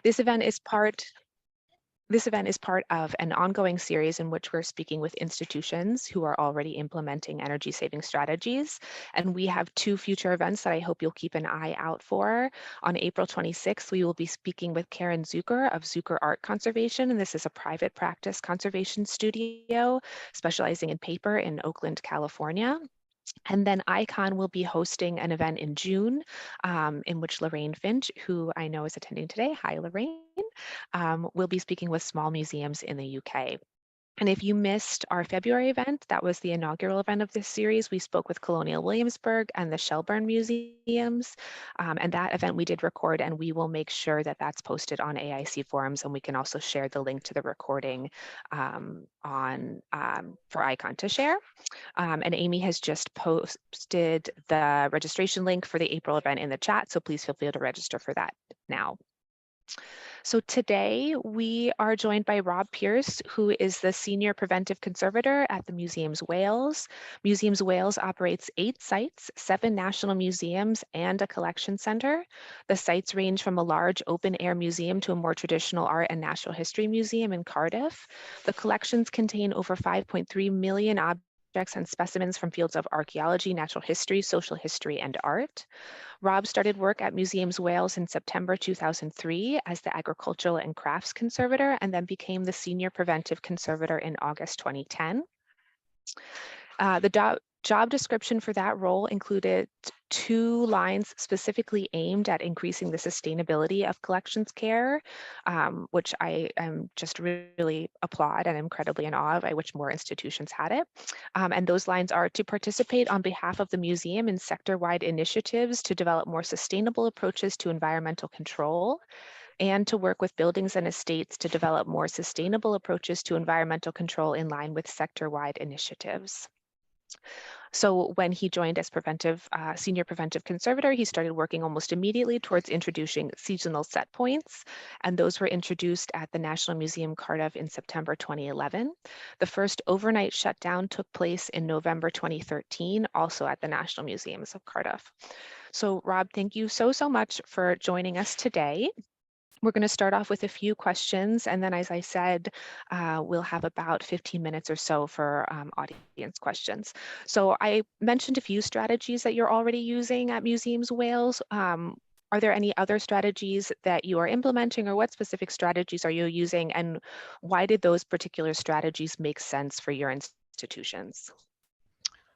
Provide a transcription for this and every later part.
This event is part of an ongoing series in which we're speaking with institutions who are already implementing energy saving strategies. And we have 2 future events that I hope you'll keep an eye out for. On April 26th, we will be speaking with Karen Zucker of Zucker Art Conservation. And this is a private practice conservation studio specializing in paper in Oakland, California. And then ICON will be hosting an event in June in which Lorraine Finch, who I know is attending today, hi Lorraine, will be speaking with small museums in the UK. And if you missed our February event, that was the inaugural event of this series. We spoke with Colonial Williamsburg and the Shelburne Museums. And that event we did record, and we will make sure that that's posted on AIC forums. And we can also share the link to the recording for ICON to share. And Amy has just posted the registration link for the April event in the chat. So please feel free to register for that now. So today we are joined by Rob Pearce, who is the Senior Preventive Conservator at the Museums Wales. Museums Wales operates 8 sites, 7 national museums, and a collection center. The sites range from a large open-air museum to a more traditional art and natural history museum in Cardiff. The collections contain over 5.3 million objects and specimens from fields of archaeology, natural history, social history, and art. Rob started work at Museums Wales in September 2003 as the Agricultural and Crafts Conservator, and then became the Senior Preventive Conservator in August 2010. The job description for that role included 2 lines specifically aimed at increasing the sustainability of collections care, which I just really applaud and incredibly in awe of. I wish more institutions had it. And those lines are to participate on behalf of the museum in sector-wide initiatives to develop more sustainable approaches to environmental control, and to work with buildings and estates to develop more sustainable approaches to environmental control in line with sector-wide initiatives. So when he joined as Senior Preventive Conservator, he started working almost immediately towards introducing seasonal set points, and those were introduced at the National Museum Cardiff in September 2011. The first overnight shutdown took place in November 2013, also at the National Museums of Cardiff. So Rob, thank you so much for joining us today. We're going to start off with a few questions, and then, as I said, we'll have about 15 minutes or so for audience questions. So I mentioned a few strategies that you're already using at Museums Wales. Are there any other strategies that you are implementing, or what specific strategies are you using, and why did those particular strategies make sense for your institutions?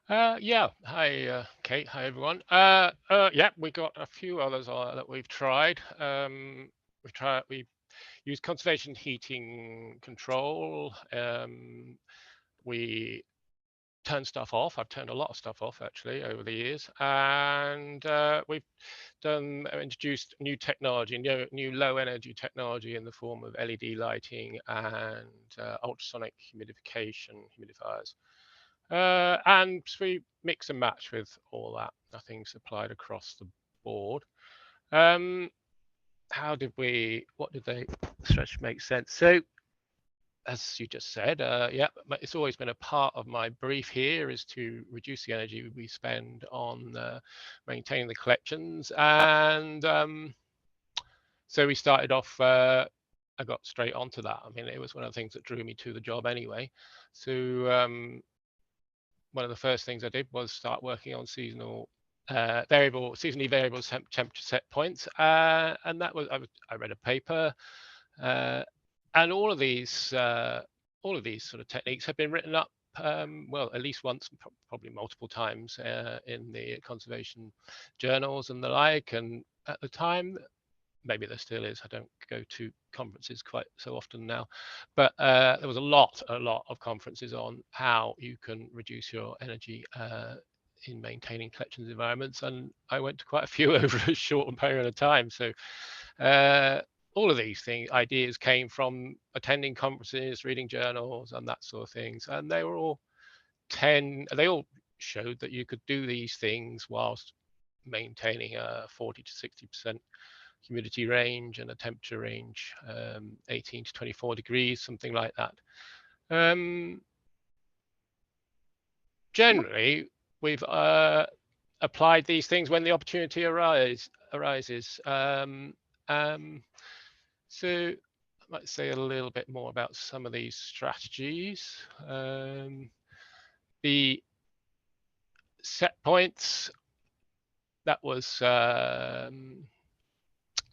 Yeah, hi Kate, hi everyone. Yeah, we got a few others that we've tried. We use conservation heating control. We turn stuff off. I've turned a lot of stuff off actually over the years, and we've introduced new technology, new low energy technology in the form of LED lighting and ultrasonic humidifiers. And we mix and match with all that. Nothing's applied across the board. What did they stretch make sense? So, as you just said, yeah, it's always been a part of my brief here is to reduce the energy we spend on maintaining the collections. And so we started off, I got straight onto that. I mean, it was one of the things that drew me to the job anyway. So one of the first things I did was start working on seasonally variable temperature set points, and that was I read a paper, and all of these sort of techniques have been written up, well, at least once, probably multiple times in the conservation journals and the like. And at the time, maybe there still is, I don't go to conferences quite so often now, but there was a lot of conferences on how you can reduce your energy in maintaining collections environments, and I went to quite a few over a short period of time. So all of these ideas came from attending conferences, reading journals, and that sort of things, and they all showed that you could do these things whilst maintaining a 40 to 60% humidity range and a temperature range, 18 to 24 degrees, something like that. Generally, we've applied these things when the opportunity arises. So I might say a little bit more about some of these strategies. The set points, that was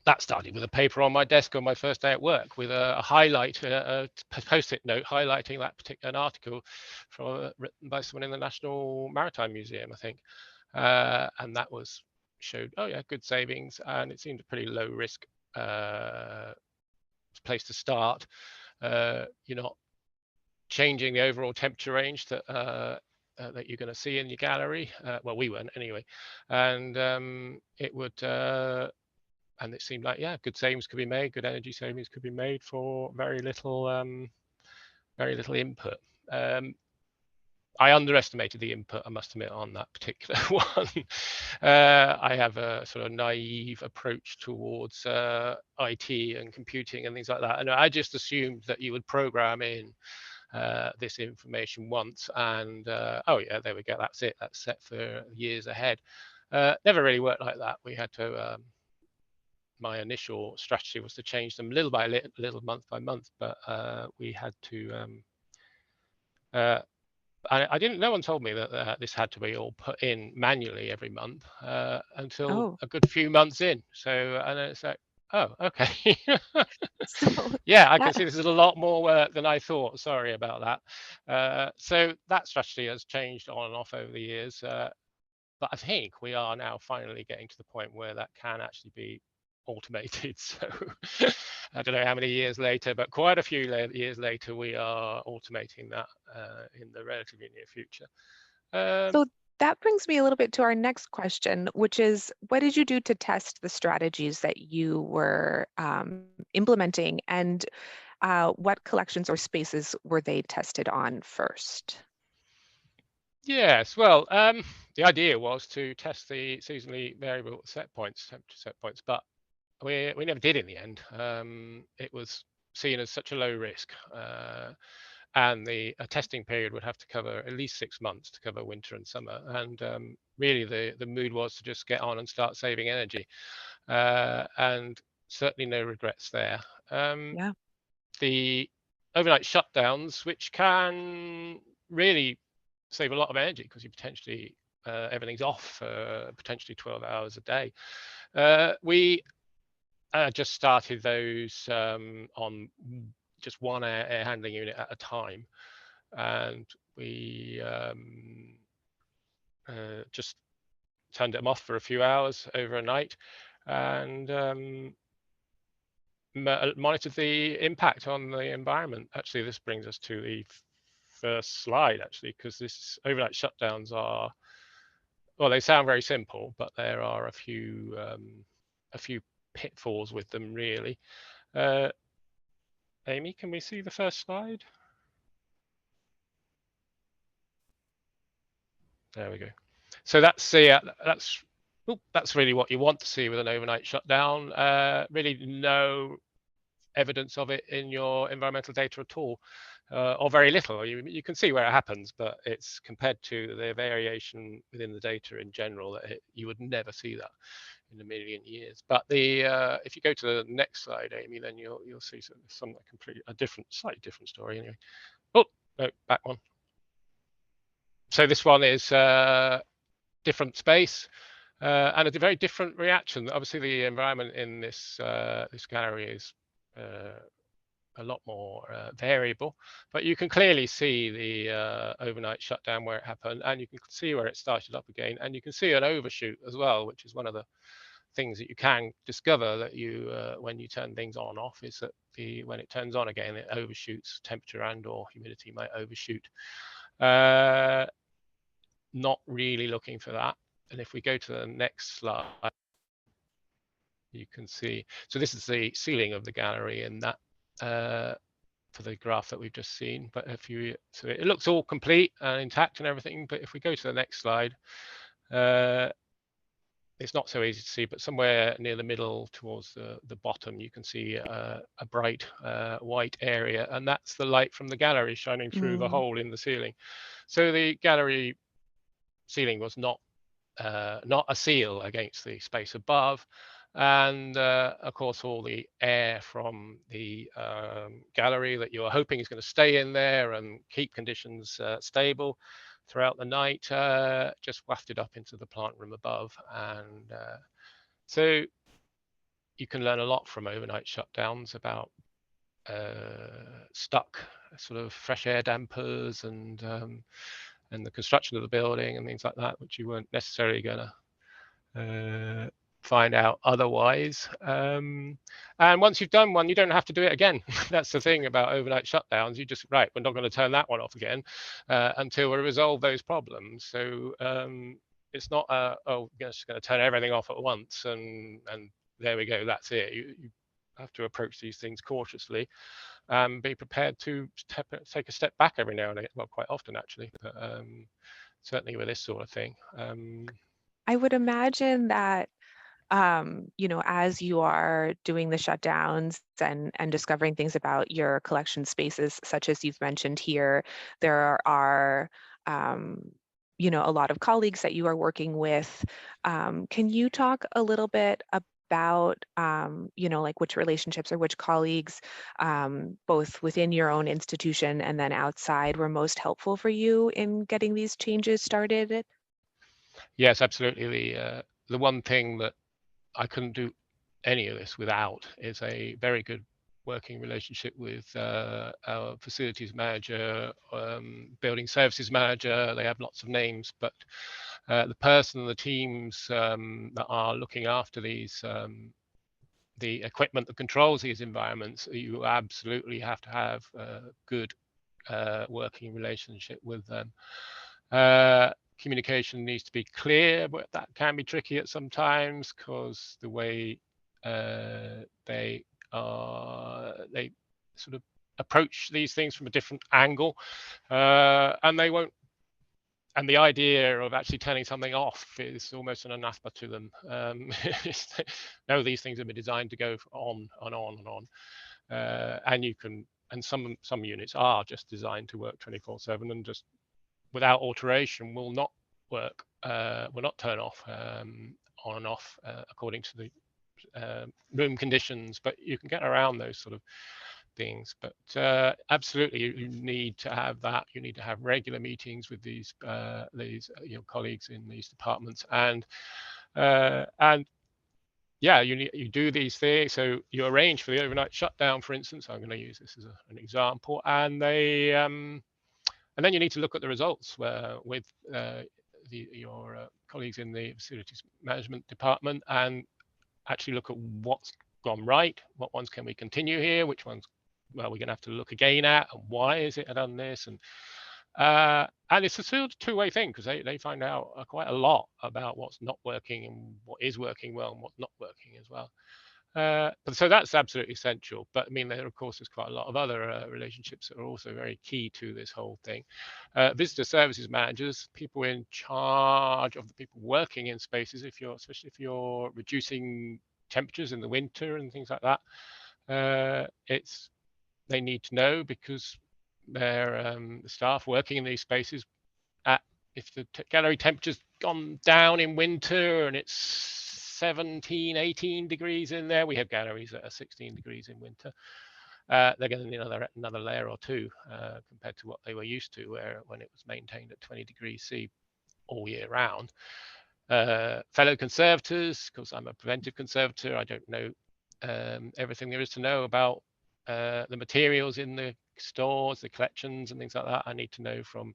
that started with a paper on my desk on my first day at work with a highlight, a post-it note highlighting that particular article written by someone in the National Maritime Museum, I think. And that showed, oh yeah, good savings, and it seemed a pretty low risk place to start. You're not changing the overall temperature range that you're going to see in your gallery. Well, we weren't anyway, and and it seemed like, yeah, good savings could be made, good energy savings could be made for very little input. I underestimated the input, I must admit, on that particular one. I have a sort of naive approach towards IT and computing and things like that, and I just assumed that you would program in this information once, and oh yeah, there we go, that's it, that's set for years ahead. Never really worked like that. We had to my initial strategy was to change them little by little, month by month, but we had to I didn't, no one told me that this had to be all put in manually every month until Oh, a good few months in. So, and then it's like, oh, okay. so Yeah, I can that see this is a lot more work than I thought. Sorry about that. So that strategy has changed on and off over the years. But I think we are now finally getting to the point where that can actually be automated. So I don't know how many years later, but quite a few years later, we are automating that in the relatively near future. so that brings me a little bit to our next question, which is, what did you do to test the strategies that you were implementing, and what collections or spaces were they tested on first? Yes, well, the idea was to test the seasonally variable temperature set points, but we never did in the end. It was seen as such a low risk, and a testing period would have to cover at least 6 months to cover winter and summer. And really, the mood was to just get on and start saving energy, and certainly no regrets there. Yeah. The overnight shutdowns, which can really save a lot of energy because you potentially everything's off for potentially 12 hours a day. We just started those on just one air handling unit at a time, and we just turned them off for a few hours over a night, and monitored the impact on the environment. Actually, this brings us to the first slide, actually, because this overnight shutdowns are, well, they sound very simple, but there are a few pitfalls with them, really. Amy, can we see the first slide? There we go. So that's really what you want to see with an overnight shutdown. Really no evidence of it in your environmental data at all, or very little. You can see where it happens, but it's compared to the variation within the data in general, you would never see that in a million years. But if you go to the next slide, Amy, then you'll see something slightly different story anyway. Oh no, back one. So this one is different space. And a very different reaction. Obviously, the environment in this gallery is a lot more variable, but you can clearly see the overnight shutdown where it happened, and you can see where it started up again, and you can see an overshoot as well, which is one of the things that you can discover that you when you turn things on and off, is that when it turns on again, it overshoots temperature and or humidity might overshoot. Not really looking for that. And if we go to the next slide, you can see, so this is the ceiling of the gallery, and that for the graph that we've just seen. But so it looks all complete and intact and everything, but if we go to the next slide, it's not so easy to see, but somewhere near the middle towards the bottom, you can see a bright white area, and that's the light from the gallery shining through the hole in the ceiling. So the gallery ceiling was not not a seal against the space above. And of course, all the air from the gallery that you're hoping is going to stay in there and keep conditions stable throughout the night, just wafted up into the plant room above. And so you can learn a lot from overnight shutdowns about stuck sort of fresh air dampers and the construction of the building and things like that, which you weren't necessarily going to find out otherwise. And once you've done one, you don't have to do it again. That's the thing about overnight shutdowns. You just, right, we're not going to turn that one off again until we resolve those problems. So it's not, oh, we're just going to turn everything off at once and there we go, that's it. You have to approach these things cautiously and be prepared to take a step back every now and again. Well, quite often actually, but certainly with this sort of thing. I would imagine that as you are doing the shutdowns and discovering things about your collection spaces, such as you've mentioned here, there are a lot of colleagues that you are working with. Can you talk a little bit about like which relationships or which colleagues, both within your own institution and then outside, were most helpful for you in getting these changes started? Yes, absolutely. The one thing that I couldn't do any of this without is a very good working relationship with our facilities manager, building services manager. They have lots of names, but the person and the teams that are looking after these, the equipment that controls these environments, you absolutely have to have a good working relationship with them. Communication needs to be clear, but that can be tricky at some times because the way they sort of approach these things from a different angle, and they won't. And the idea of actually turning something off is almost an anathema to them. No, these things have been designed to go on and on and on, and you can. And some units are just designed to work 24/7 and just without alteration will not work, will not turn off on and off according to the room conditions, but you can get around those sort of things. But absolutely, you need to have that. You need to have regular meetings with these colleagues in these departments, and yeah, you do these things. So you arrange for the overnight shutdown, for instance. I'm going to use this as an example, and then you need to look at the results with your colleagues in the facilities management department and actually look at what's gone right, what ones can we continue here, which ones well we're going to have to look again at, and why is it done this, and it's a sort of two-way thing because they find out quite a lot about what's not working and what is working well and what's not working as well. But so that's absolutely essential. But I mean, there of course is quite a lot of other relationships that are also very key to this whole thing. Visitor services managers, people in charge of the people working in spaces, especially if you're reducing temperatures in the winter and things like that, they need to know because they're the staff working in these spaces. If the gallery temperature's gone down in winter and it's 17, 18 degrees in there. We have galleries that are 16 degrees in winter. They're going to need another layer or two compared to what they were used to, when it was maintained at 20 degrees C all year round. Fellow conservators, because I'm a preventive conservator, I don't know everything there is to know about the materials in the stores, the collections and things like that. I need to know from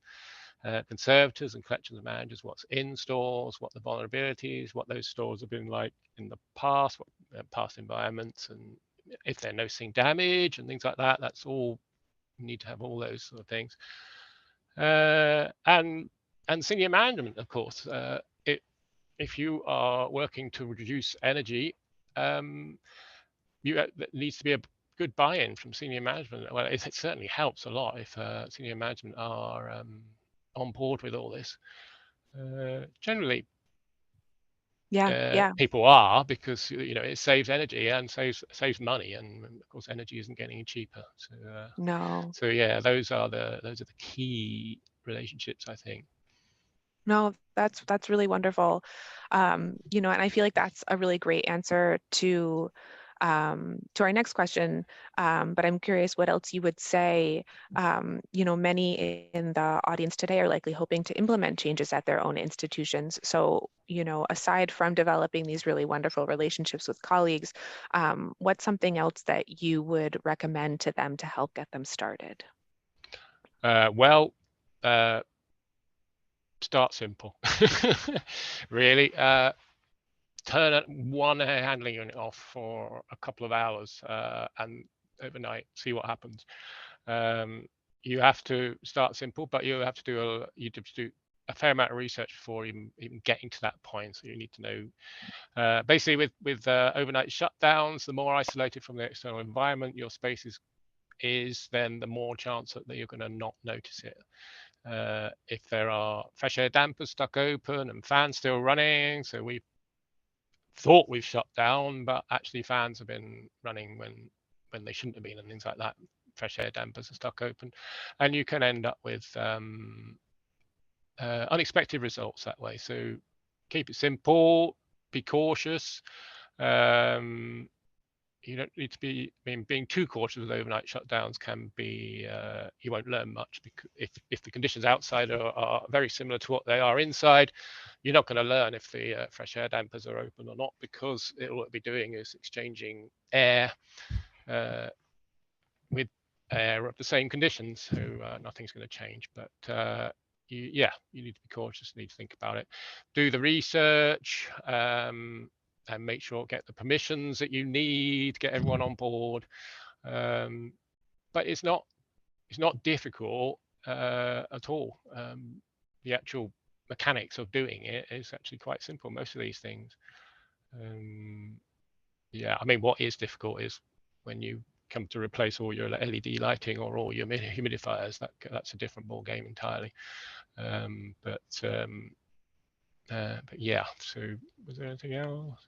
conservators and collections managers what's in stores, what the vulnerabilities, what those stores have been like in the past, what past environments, and if they're noticing damage and things like that. That's all, you need to have all those sort of things. And senior management, of course. If you are working to reduce energy, there needs to be a good buy-in from senior management. Well, it certainly helps a lot if senior management are on board with all this. Generally, Yeah. people are, because it saves energy and saves money, and of course energy isn't getting cheaper. No. So yeah, those are the key relationships, I think. No, that's really wonderful. You know, and I feel like that's a really great answer to our next question. But I'm curious what else you would say. You know, many in the audience today are likely hoping to implement changes at their own institutions. So, you know, aside from developing these really wonderful relationships with colleagues, what's something else that you would recommend to them to help get them started? Well, start simple. Really, turn one air handling unit off for a couple of hours and overnight, see what happens. You have to start simple, but you have to do a fair amount of research before even getting to that point. So you need to know, basically with overnight shutdowns, the more isolated from the external environment your space is, then the more chance that you're going to not notice it. If there are fresh air dampers stuck open and fans still running, so we thought we've shut down, but actually fans have been running when they shouldn't have been, and things like that. Fresh air dampers are stuck open, and you can end up with unexpected results that way. So keep it simple, be cautious. You don't need to be, I mean, being too cautious with overnight shutdowns can be, you won't learn much, because if the conditions outside are very similar to what they are inside, you're not going to learn if the fresh air dampers are open or not, because all it'll be doing is exchanging air with air of the same conditions, so nothing's going to change. But you need to be cautious, you need to think about it, do the research, and make sure get the permissions that you need, get everyone on board. But it's not difficult at all. The actual mechanics of doing it is actually quite simple, most of these things. Yeah, I mean, what is difficult is when you come to replace all your LED lighting or all your humidifiers. That's a different ball game entirely. But yeah. So was there anything else?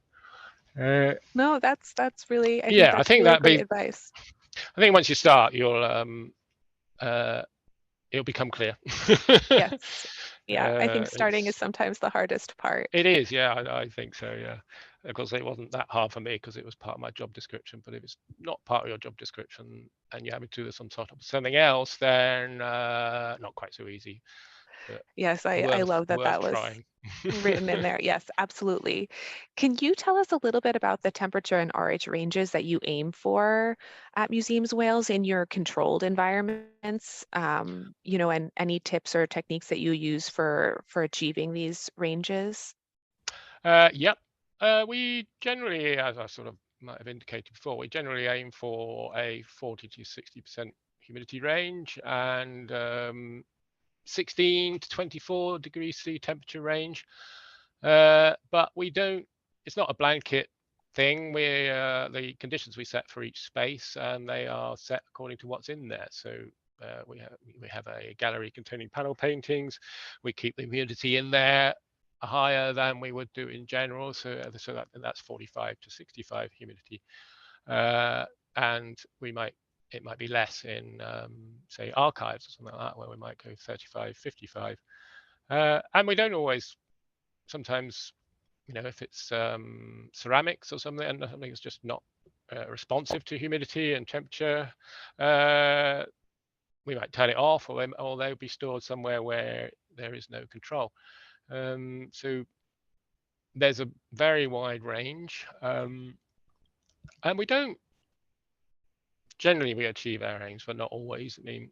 No, that's really, I think Yeah, I that's think really that great be. advice. I think once you start, it'll become clear. Yes. Yeah, I think starting is It's sometimes the hardest part. It is, yeah, I think so, yeah. Of course, it wasn't that hard for me because it was part of my job description. But if it's not part of your job description and you're having to do this on top of something else, then not quite so easy. But Yes, I worth love that that was trying. written in there. Yes, absolutely. Can you tell us a little bit about the temperature and RH ranges that you aim for at Museums Wales in your controlled environments? You know, and any tips or techniques that you use for achieving these ranges? Yep. We generally, as I sort of might have indicated before, we generally aim for a 40 to 60% humidity range, and 16 to 24 degrees C temperature range. But we don't, it's not a blanket thing. The conditions we set for each space, and they are set according to what's in there. So we have a gallery containing panel paintings. We keep the humidity in there higher than we would do in general. So that's 45 to 65 humidity. And it might be less in, say, archives or something like that, where we might go 35, 55. And we don't always, sometimes, if it's ceramics or something, and something that's just not responsive to humidity and temperature, we might turn it off, or they'll be stored somewhere where there is no control. So there's a very wide range, and generally we achieve our aims, but not always. I mean,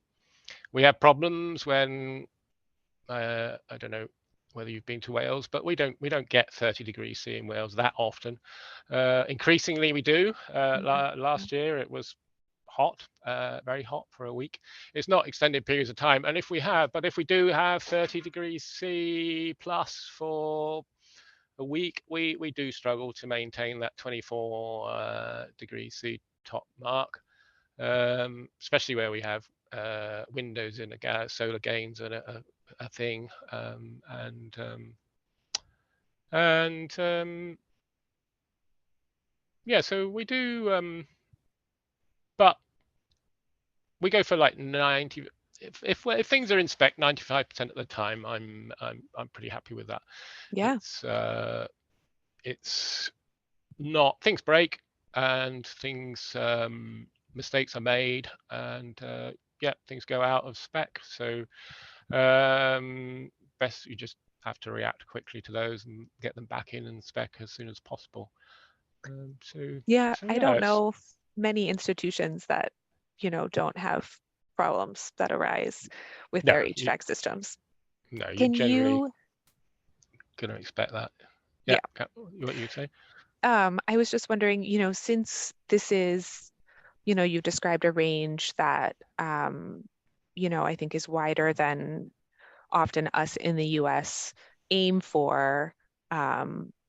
we have problems when, I don't know whether you've been to Wales, but we don't get 30 degrees C in Wales that often. Increasingly we do. Last year it was hot, very hot for a week. It's not extended periods of time, and if we do have 30 degrees C plus for a week, we do struggle to maintain that 24 degrees C top mark, especially where we have windows in a solar gains and a thing, and yeah, so we do, but we go for like 90. if things are in spec 95% of the time, I'm pretty happy with that. Yeah. It's not, things break and things mistakes are made, and yeah, things go out of spec. So best you just have to react quickly to those and get them back in spec as soon as possible. Yeah, So I yeah, don't it's know many institutions that, don't have problems that arise with no, their you HVAC systems. no, you're Can generally you, going to expect that. Yeah, yeah, what you would say? I was just wondering, since this is, you've described a range that, I think is wider than often us in the US aim for,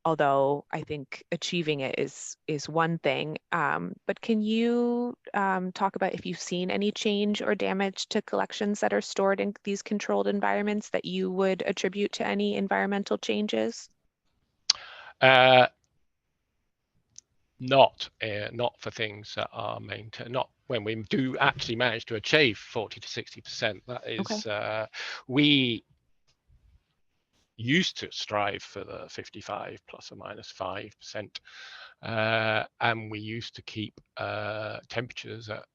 although I think achieving it is one thing. But can you talk about if you've seen any change or damage to collections that are stored in these controlled environments that you would attribute to any environmental changes? Uh, not for things that are maintained, not when we do actually manage to achieve 40 to 60%. That Okay. is, we used to strive for the 55 plus or minus 5%, and we used to keep temperatures at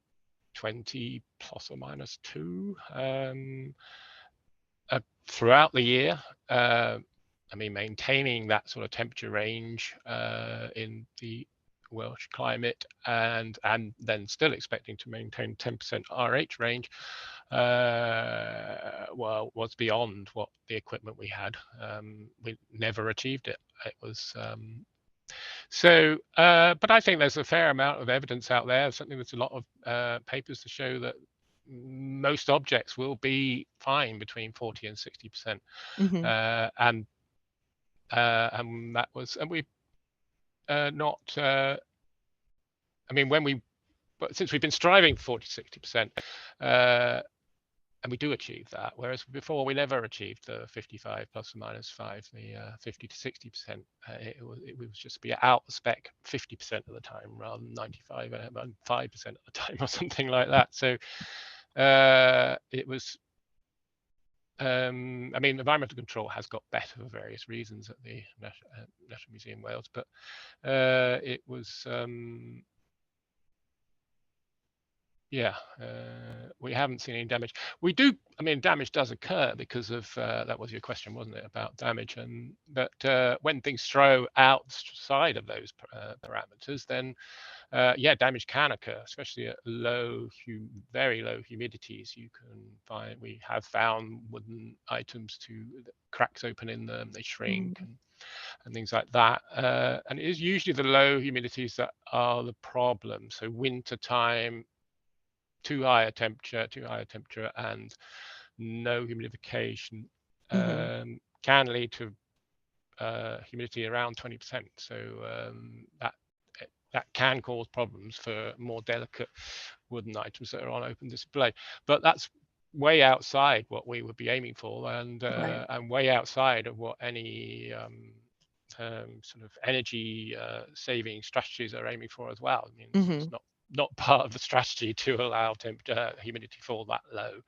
20 plus or minus 2 throughout the year. I mean, maintaining that sort of temperature range in the Welsh climate, and then still expecting to maintain 10% RH range, well, was beyond what the equipment we had. We never achieved it. It was but I think there's a fair amount of evidence out there. Certainly, there's a lot of papers to show that most objects will be fine between 40 and 60%, Hmm. and that was, and we not. I mean, but since we've been striving for 40 60%, and we do achieve that, whereas before we never achieved the 55 plus or minus 5, the 50 to 60%. It was just be out the spec 50% of the time rather than 95 and 5% of the time or something like that. So it was. I mean, environmental control has got better for various reasons at the National Museum Wales, but it was. Yeah, we haven't seen any damage. We do, I mean, damage does occur because of, that was your question, wasn't it, about damage? But when things throw outside of those parameters, then yeah, damage can occur, especially at very low humidities. We have found wooden items cracks open in them, they shrink and things like that. And it is usually the low humidities that are the problem. So winter time, too high a temperature, and no humidification Hmm. can lead to humidity around 20%. So that can cause problems for more delicate wooden items that are on open display. But that's way outside what we would be aiming for, and Right. way outside of what any sort of energy saving strategies are aiming for as well. I mean, it's Hmm. not part of the strategy to allow humidity fall that low.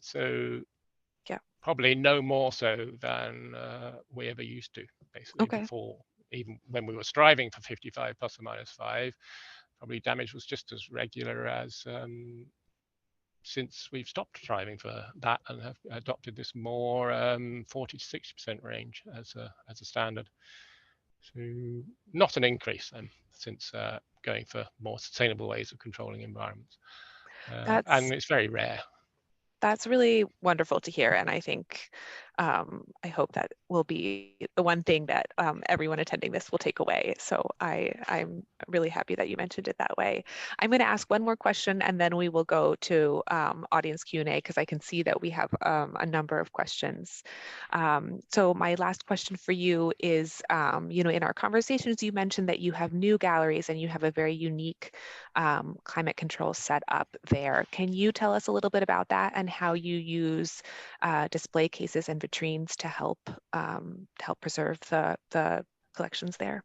So Yeah. probably no more so than we ever used to, basically, Okay. before. Even when we were striving for 55 plus or minus 5, probably damage was just as regular as since we've stopped striving for that and have adopted this more 40 to 60% range as a standard. So not an increase then, since going for more sustainable ways of controlling environments. That's And it's very rare. That's really wonderful to hear. And I think, I hope that will be the one thing that everyone attending this will take away. So I'm really happy that you mentioned it that way. I'm going to ask one more question and then we will go to audience Q&A because I can see that we have a number of questions. So my last question for you is, in our conversations, you mentioned that you have new galleries and you have a very unique climate control set up there. Can you tell us a little bit about that and how you use display cases and vitrines to help preserve the collections there?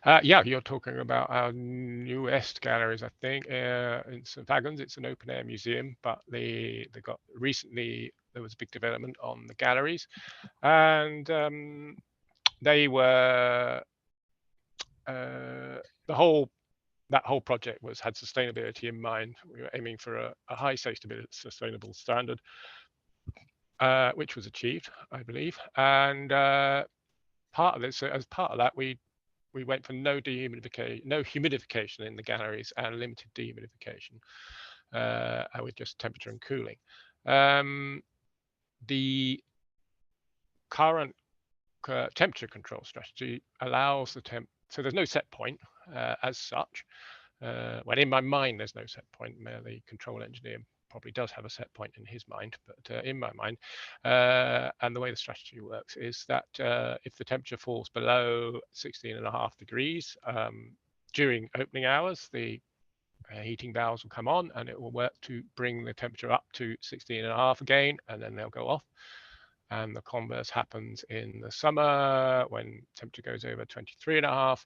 Yeah, you're talking about our newest galleries, I think. In St Fagans, it's an open air museum, but they got recently, there was a big development on the galleries, and they were that whole project had sustainability in mind. We were aiming for a high sustainable standard, which was achieved, I believe. And part of this, so as part of that, we went for no humidification in the galleries and limited dehumidification, and with just temperature and cooling. The current temperature control strategy allows so there's no set point as such. Well, in my mind, there's no set point. The control engineer probably does have a set point in his mind, but in my mind, and the way the strategy works is that if the temperature falls below 16.5 degrees during opening hours, the heating valves will come on and it will work to bring the temperature up to 16.5 again, and then they'll go off. And the converse happens in the summer when temperature goes over 23.5.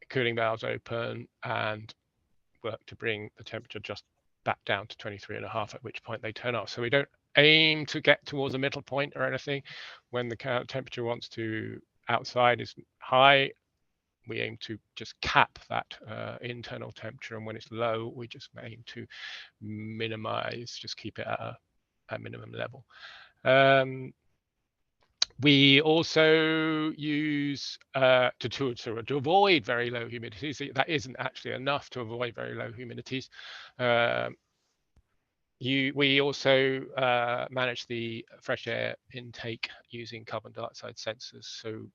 Cooling valves open and work to bring the temperature just back down to 23.5, at which point they turn off. So we don't aim to get towards a middle point or anything. When the temperature outside is high, we aim to just cap that internal temperature, and when it's low, we just aim to minimize, just keep it at a minimum level. We also use to avoid very low humidities. That isn't actually enough to avoid very low humidities. We also manage the fresh air intake using carbon dioxide sensors. So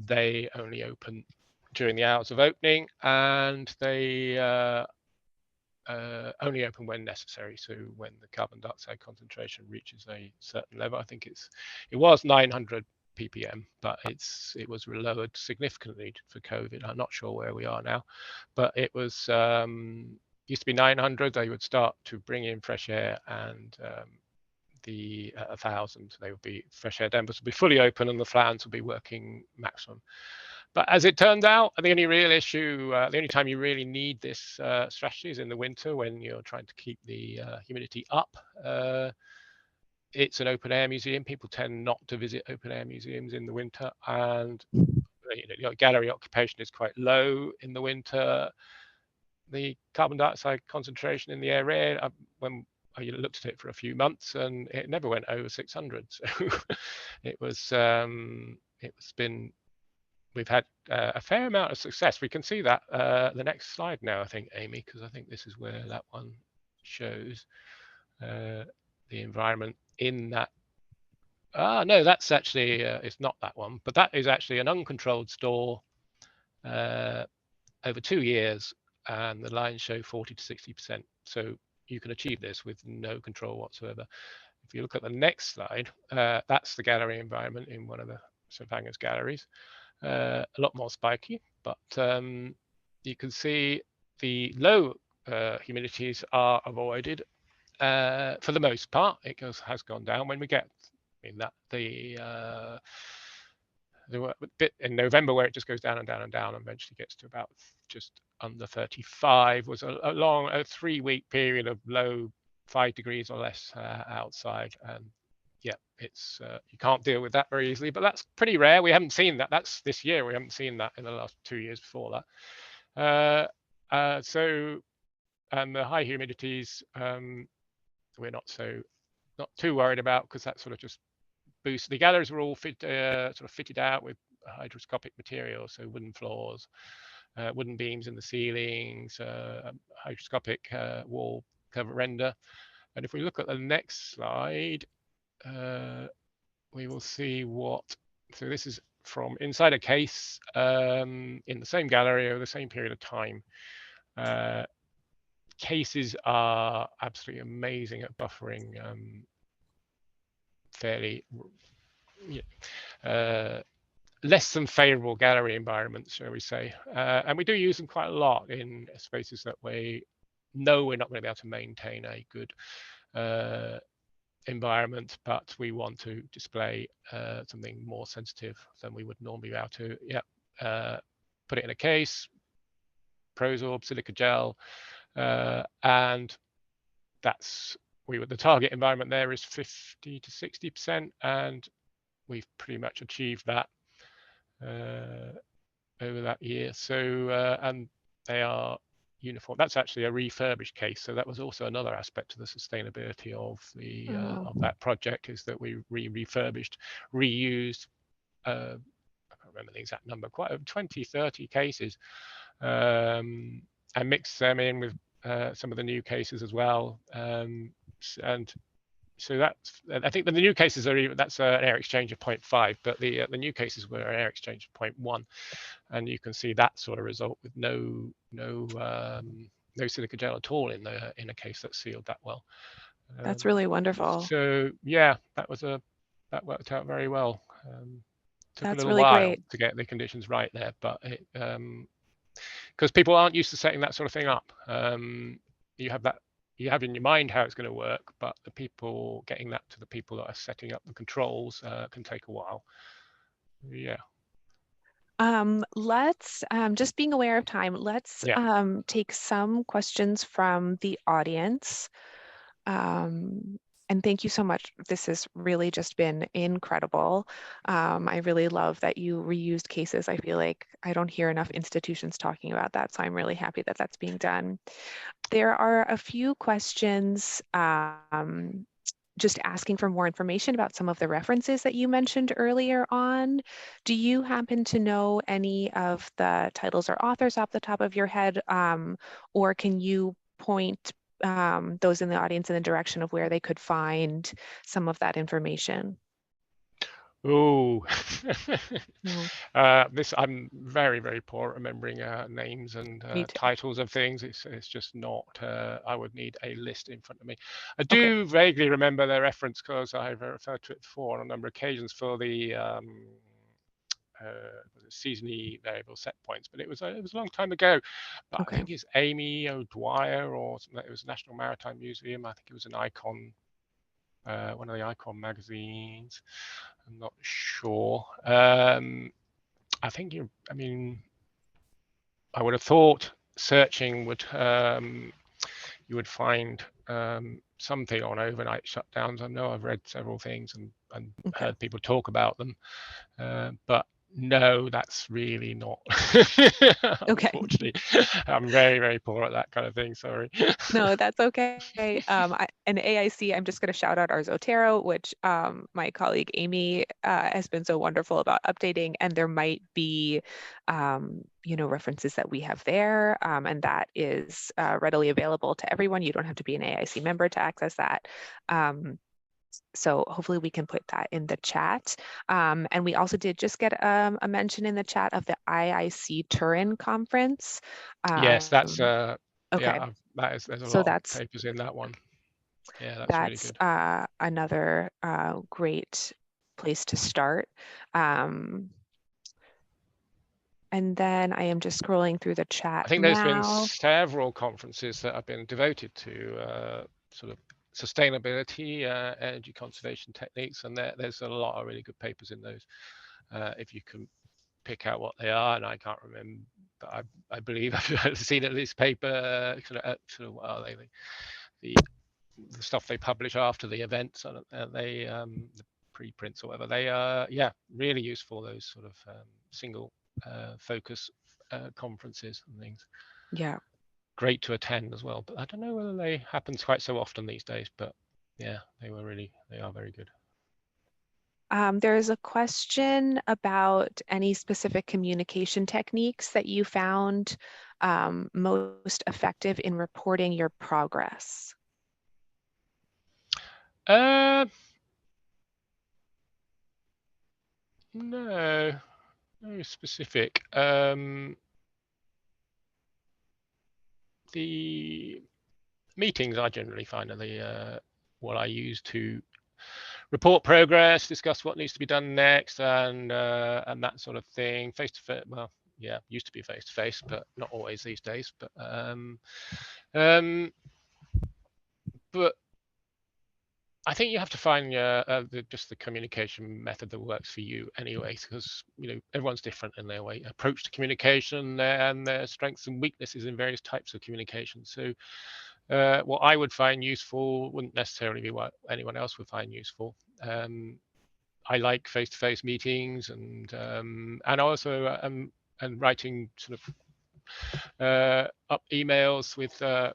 they only open during the hours of opening, and they only open when necessary. So when the carbon dioxide concentration reaches a certain level, I think it was 900 ppm, but it was lowered significantly for COVID. I'm not sure where we are now, but it was used to be 900. They would start to bring in fresh air, and the 1,000, they would be fresh air dampers would be fully open, and the fans would be working maximum. But as it turned out, the only real issue, the only time you really need this strategy is in the winter when you're trying to keep the humidity up. It's an open air museum. People tend not to visit open air museums in the winter, and your gallery occupation is quite low in the winter. The carbon dioxide concentration in the air, when I looked at it for a few months, and it never went over 600. So we've had a fair amount of success. We can see that the next slide now, I think, Amy, because I think this is where that one shows the environment in that. No, that's actually, it's not that one, but that is actually an uncontrolled store over 2 years, and the lines show 40 to 60%. So you can achieve this with no control whatsoever. If you look at the next slide, that's the gallery environment in one of the St Fagans galleries. A lot more spiky, but you can see the low humidities are avoided for the most part. It has gone down when we get the bit in November where it just goes down and down and down, and eventually gets to about just under 35. Was a long 3-week period of low 5 degrees or less outside, and yeah, it's you can't deal with that very easily, but that's pretty rare. We haven't seen that. That's this year. We haven't seen that in the last 2 years before that. And the high humidities, we're not too worried about, because that sort of just boosts. The galleries were all sort of fitted out with hydroscopic material, so wooden floors, wooden beams in the ceilings, hydroscopic wall cover render. And if we look at the next slide, we will see so this is from inside a case in the same gallery over the same period of time. Cases are absolutely amazing at buffering fairly less than favorable gallery environments, shall we say. And we do use them quite a lot in spaces that we know we're not going to be able to maintain a good environment, but we want to display something more sensitive than we would normally be able to. Put it in a case, Prosorb, silica gel, and that's the target environment there is 50 to 60%, and we've pretty much achieved that over that year. So and they are uniform. That's actually a refurbished case, so that was also another aspect of the sustainability of the of that project, is that we refurbished, reused, I can't remember the exact number, quite 20, 30 cases, and mixed them in with some of the new cases as well, and so that's, I think the new cases are, that's an air exchange of 0.5, but the new cases were an air exchange of 0.1, and you can see that sort of result with no silica gel at all in a case that's sealed that well. That's really wonderful. So yeah, that worked out very well. Took a That's little really while great. to get the conditions right there, but it, because people aren't used to setting that sort of thing up. You have in your mind how it's going to work, but the people getting that to the people that are setting up the controls can take a while. Yeah. Let's, just being aware of time, let's take some questions from the audience. And thank you so much. This has really just been incredible. I really love that you reused cases. I feel like I don't hear enough institutions talking about that, so I'm really happy that that's being done. There are a few questions just asking for more information about some of the references that you mentioned earlier on. Do you happen to know any of the titles or authors off the top of your head, or can you point those in the audience in the direction of where they could find some of that information? Oh, No. this, I'm very, very poor at remembering names and Me too. titles of things. It's just not. I would need a list in front of me. I Okay. do vaguely remember their reference because I've referred to it before on a number of occasions for the seasonally variable set points, but it was a long time ago. But I Okay. think it's Amy O'Dwyer or something. It was National Maritime Museum. I think it was an Icon. One of the Icon magazines. I'm not sure. I think I mean, I would have thought searching would you would find something on overnight shutdowns. I know I've read several things and Okay. heard people talk about them, but no, that's really not. Okay. Unfortunately, I'm very, very poor at that kind of thing. Sorry. No, that's okay. And AIC, I'm just going to shout out our Zotero, which my colleague Amy has been so wonderful about updating, and there might be, references that we have there, and that is readily available to everyone. You don't have to be an AIC member to access that. So hopefully we can put that in the chat. And we also did just get a mention in the chat of the IIC Turin conference. Yes, that's Okay. yeah, there's a So lot of that's papers in that one. Yeah, that's really good. Another great place to start. And then I am just scrolling through the chat I think there's been now. several conferences that have been devoted to sort of sustainability, energy conservation techniques, and there's a lot of really good papers in those. If you can pick out what they are, and I can't remember, but I believe I've seen at least paper sort of what are they? The stuff they publish after the events, and they the preprints or whatever, they are really useful, those sort of single focus conferences and things. Yeah. Great to attend as well, but I don't know whether they happen quite so often these days, but yeah, they are very good. There is a question about any specific communication techniques that you found most effective in reporting your progress. No, no specific. The meetings I generally find are the what I use to report progress, discuss what needs to be done next, and that sort of thing. Face to face, well, yeah, used to be face to face, but not always these days. But I think you have to find just the communication method that works for you anyway, because everyone's different in their way approach to communication and their strengths and weaknesses in various types of communication. So what I would find useful wouldn't necessarily be what anyone else would find useful. I like face-to-face meetings and also and writing sort of up emails with the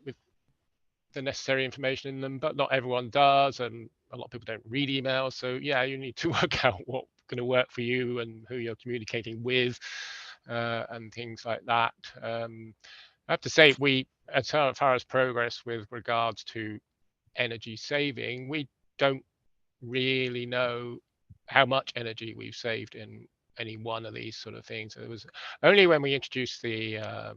necessary information in them, but not everyone does, and a lot of people don't read emails. So yeah, you need to work out what's going to work for you and who you're communicating with, and things like that. I have to say, as far as progress with regards to energy saving, we don't really know how much energy we've saved in any one of these sort of things. It was only when we introduced the uh,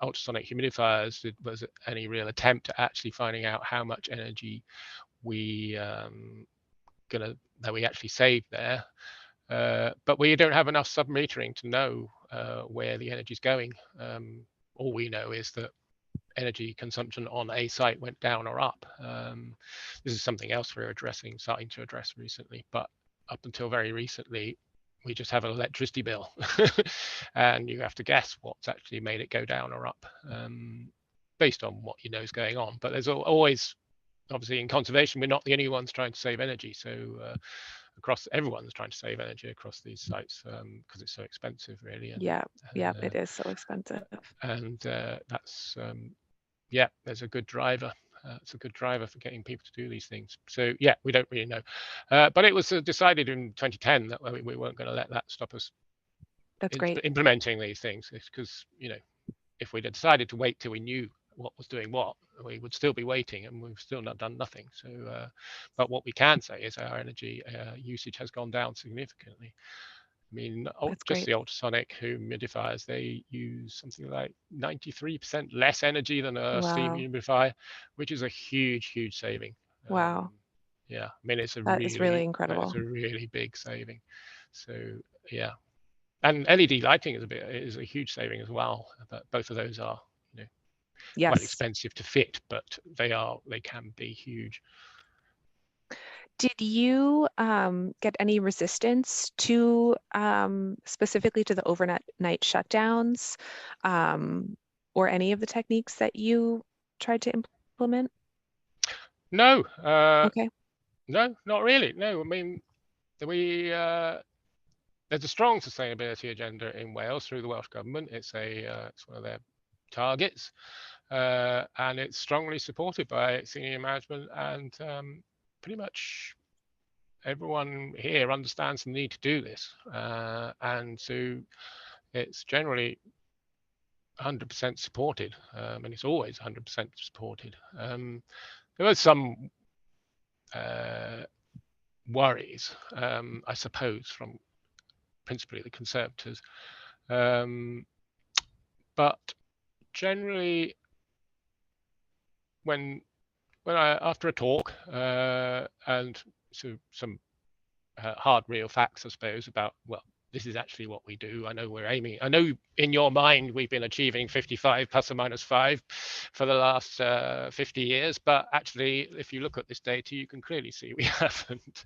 ultrasonic humidifiers was any real attempt at actually finding out how much energy we that we actually saved there. But we don't have enough submetering to know where the energy is going. All we know is that energy consumption on a site went down or up. This is something else we're starting to address recently, but up until very recently, we just have an electricity bill and you have to guess what's actually made it go down or up based on what you know is going on. But there's always, obviously in conservation, we're not the only ones trying to save energy. So everyone's trying to save energy across these sites because it's so expensive, really. Yeah, it is so expensive. And that's yeah, there's a good driver. It's a good driver for getting people to do these things. So yeah, we don't really know, but it was decided in 2010 that we weren't going to let that stop us That's great. implementing these things, because if we'd decided to wait till we knew what was doing what, we would still be waiting and we've still not done nothing. So but what we can say is our energy usage has gone down significantly. I mean, That's just great. the ultrasonic humidifiers, they use something like 93% less energy than a steam Wow. humidifier, which is a huge, huge saving. Wow. Yeah, I mean, That is really that is incredible. a really big saving. So yeah, and LED lighting is a huge saving as well. But both of those are, quite Yes. expensive to fit, but they can be huge. Did you get any resistance to specifically to the overnight shutdowns or any of the techniques that you tried to implement? No, Okay. no, not really. No, I mean, we there's a strong sustainability agenda in Wales through the Welsh Government. It's one of their targets, and it's strongly supported by senior management, and pretty much everyone here understands the need to do this, and so it's generally 100% supported, and it's always 100% supported. There was some worries, I suppose, from principally the Conservators, but generally, when I after a talk and so some hard real facts, I suppose, about, well, this is actually what we do. I know in your mind we've been achieving 55 plus or minus 5 for the last 50 years, but actually, if you look at this data, you can clearly see we haven't.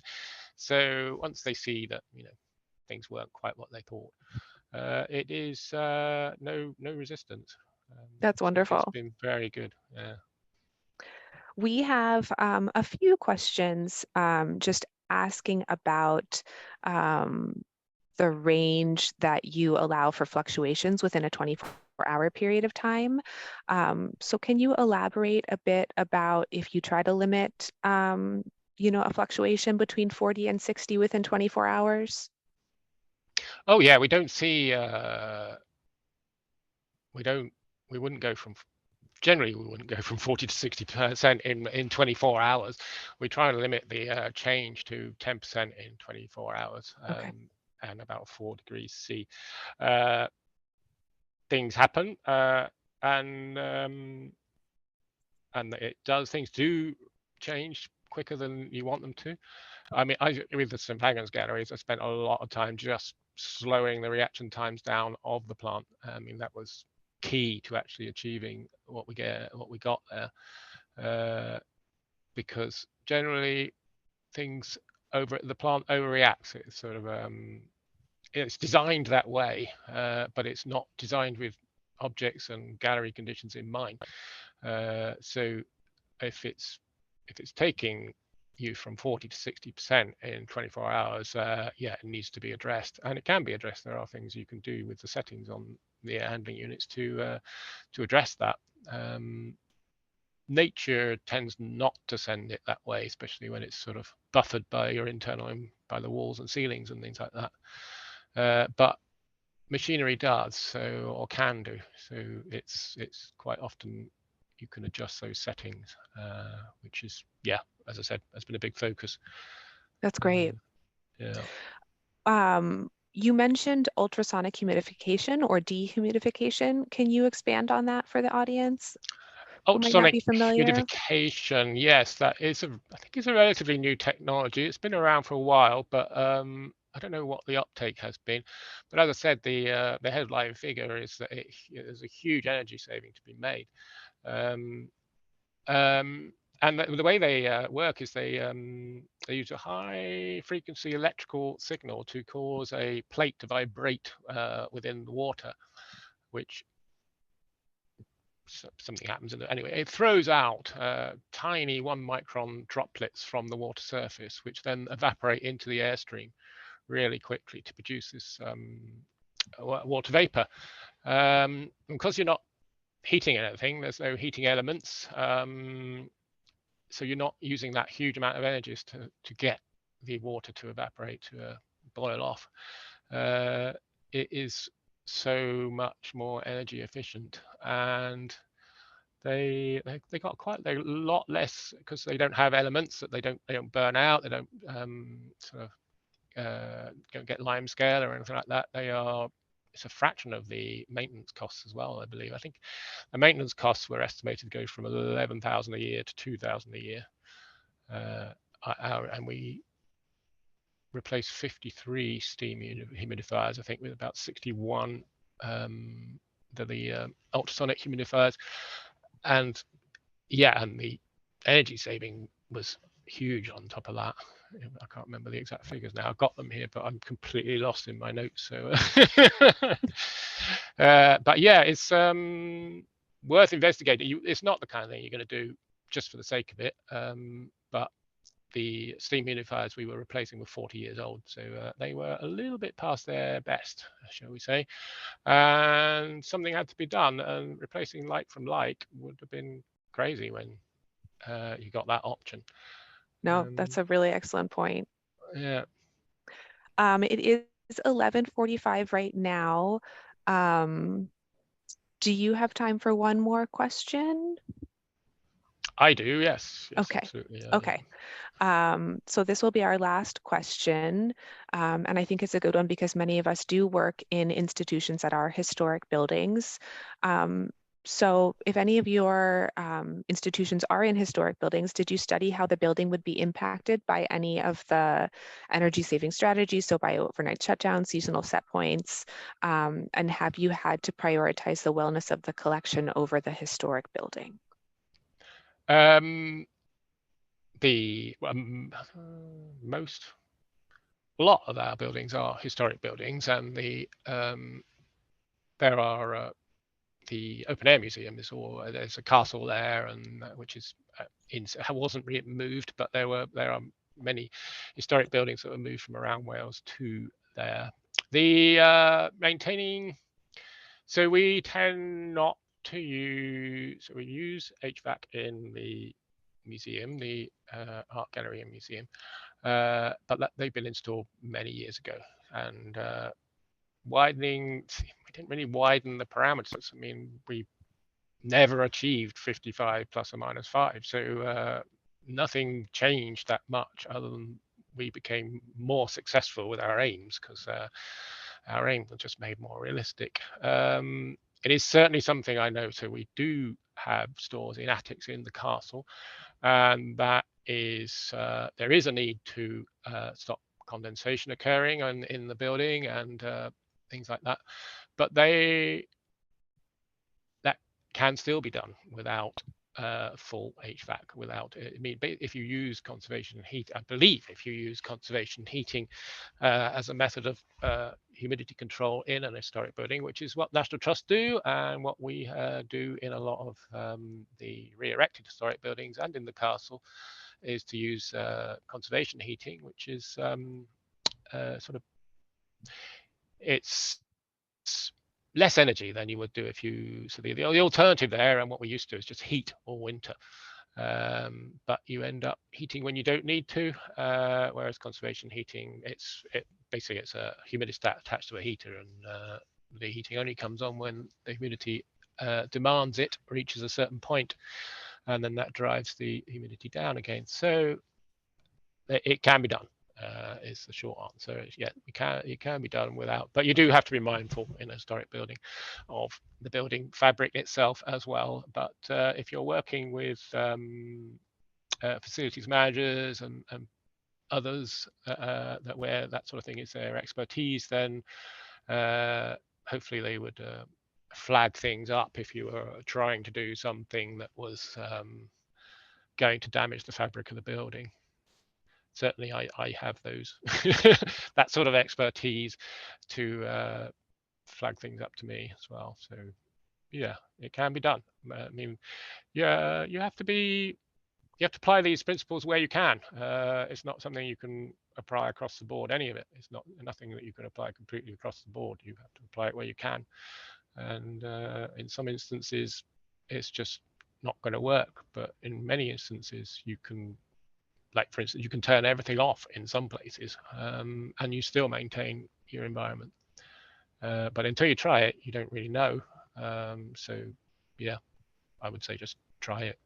So once they see that, things weren't quite what they thought, it is no resistance. That's So it's wonderful. been very good. Yeah. We have a few questions just asking about the range that you allow for fluctuations within a 24-hour period of time. So can you elaborate a bit about if you try to limit, a fluctuation between 40 and 60 within 24 hours? Oh yeah, we don't see we wouldn't go from generally we wouldn't go from 40 to 60% in 24 hours. We try to limit the change to 10% in 24 hours, Okay. and about 4 degrees C. Things happen, and things do change quicker than you want them to. I mean, with the St. Agnes galleries, I spent a lot of time just slowing the reaction times down of the plant. I mean, that was key to actually achieving what we got there. because generally things the plant overreacts. It's sort of it's designed that way, but it's not designed with objects and gallery conditions in mind. So if it's taking you from 40 to 60% in 24 hours, yeah, it needs to be addressed, and it can be addressed. There are things you can do with the settings on the air handling units to address that. Nature tends not to send it that way, especially when it's sort of buffered by your internal, by the walls and ceilings and things like that. But machinery does, so, or can do. So it's quite often you can adjust those settings, which is, yeah, as I said, has been a big focus. That's great. Yeah. You mentioned ultrasonic humidification or dehumidification. Can you expand on that for the audience who might not Ultrasonic be familiar? humidification, yes, that is I think it's a relatively new technology. It's been around for a while, but I don't know what the uptake has been. But as I said, the headline figure is that there's a huge energy saving to be made. Um, and the way they work is they use a high frequency electrical signal to cause a plate to vibrate within the water, which something happens. Anyway, it throws out tiny 1 micron droplets from the water surface, which then evaporate into the airstream really quickly to produce this water vapor. Because you're not heating anything, there's no heating elements, so you're not using that huge amount of energy to get the water to evaporate, to boil off. It is so much more energy efficient, and they got quite a lot less, because they don't have elements that they don't burn out, they don't sort of don't get lime scale or anything like that. It's a fraction of the maintenance costs as well, I believe. I think the maintenance costs were estimated to go from 11,000 a year to 2,000 a year, and we replaced 53 steam humidifiers, I think, with about 61 the ultrasonic humidifiers, and yeah, and the energy saving was huge on top of that. I can't remember the exact figures now. I've got them here, but I'm completely lost in my notes. So, but yeah, it's worth investigating. It's not the kind of thing you're going to do just for the sake of it. But the steam humidifiers we were replacing were 40 years old, so they were a little bit past their best, shall we say. And something had to be done, and replacing like from like would have been crazy when you got that option. No, that's a really excellent point. Yeah. It is 11:45 right now. Do you have time for one more question? I do, yes. Yes, Okay. absolutely. Okay. So this will be our last question, and I think it's a good one because many of us do work in institutions that are historic buildings. So if any of your institutions are in historic buildings, did you study how the building would be impacted by any of the energy saving strategies, so by overnight shutdowns, seasonal set points, and have you had to prioritize the wellness of the collection over the historic building? The a lot of our buildings are historic buildings, and there are the open air museum there's a castle there, and which is wasn't moved, but there are many historic buildings that were moved from around Wales to there. The maintaining, so we tend not to use, so we use HVAC in the museum, the art gallery and museum, but they've been installed many years ago, and widening, we didn't really widen the parameters. I mean, we never achieved 55 plus or minus 5, so nothing changed that much, other than we became more successful with our aims, because our aims were just made more realistic. It is certainly something I know. So we do have stores in attics in the castle, and that is there is a need to stop condensation occurring in the building and things like that, but that can still be done without full HVAC without it. I mean, if you use conservation heat, I believe if you use conservation heating as a method of humidity control in an historic building, which is what National Trust do and what we do in a lot of the re-erected historic buildings and in the castle, is to use conservation heating, which is sort of, it's less energy than you would do if you, so the alternative there, and what we used to do, is just heat all winter, but you end up heating when you don't need to, whereas conservation heating, basically it's a humidistat attached to a heater, and the heating only comes on when the humidity demands it reaches a certain point, and then that drives the humidity down again. So it can be done, is the short answer. Yeah, it can be done without, but you do have to be mindful in a historic building of the building fabric itself as well. But if you're working with facilities managers and others where that sort of thing is their expertise, then hopefully they would flag things up if you were trying to do something that was going to damage the fabric of the building. Certainly I have those that sort of expertise to flag things up to me as well. So yeah, it can be done. I mean, yeah, you have to apply these principles where you can. It's not something you can apply across the board, any of it. It's nothing that you can apply completely across the board. You have to apply it where you can, and in some instances it's just not going to work, but in many instances you can, like for instance, you can turn everything off in some places, and you still maintain your environment. But until you try it, you don't really know. So yeah, I would say just try it.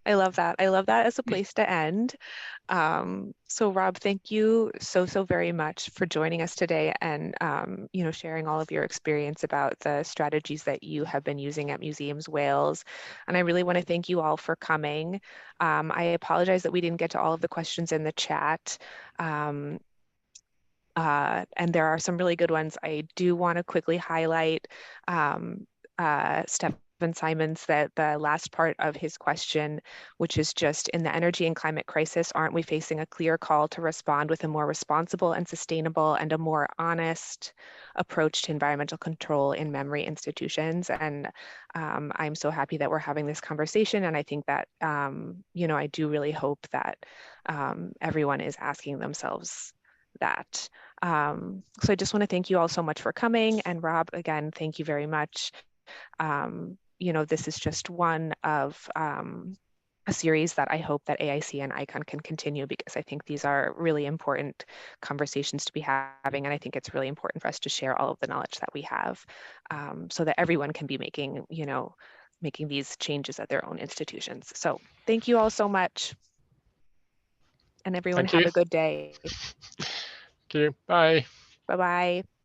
I love that. I love that as a place to end. So Rob, thank you so very much for joining us today and sharing all of your experience about the strategies that you have been using at Museums Wales. And I really want to thank you all for coming. I apologize that we didn't get to all of the questions in the chat. And there are some really good ones. I do want to quickly highlight Stephen Simon's, that the last part of his question, which is just, in the energy and climate crisis, aren't we facing a clear call to respond with a more responsible and sustainable and a more honest approach to environmental control in memory institutions? And I'm so happy that we're having this conversation. And I think that, I do really hope that everyone is asking themselves that. So I just want to thank you all so much for coming. And Rob, again, thank you very much. This is just one of a series that I hope that AIC and ICON can continue, because I think these are really important conversations to be having. And I think it's really important for us to share all of the knowledge that we have, so that everyone can be making these changes at their own institutions. So thank you all so much. And everyone have a good day. Thank you. Bye. Bye-bye.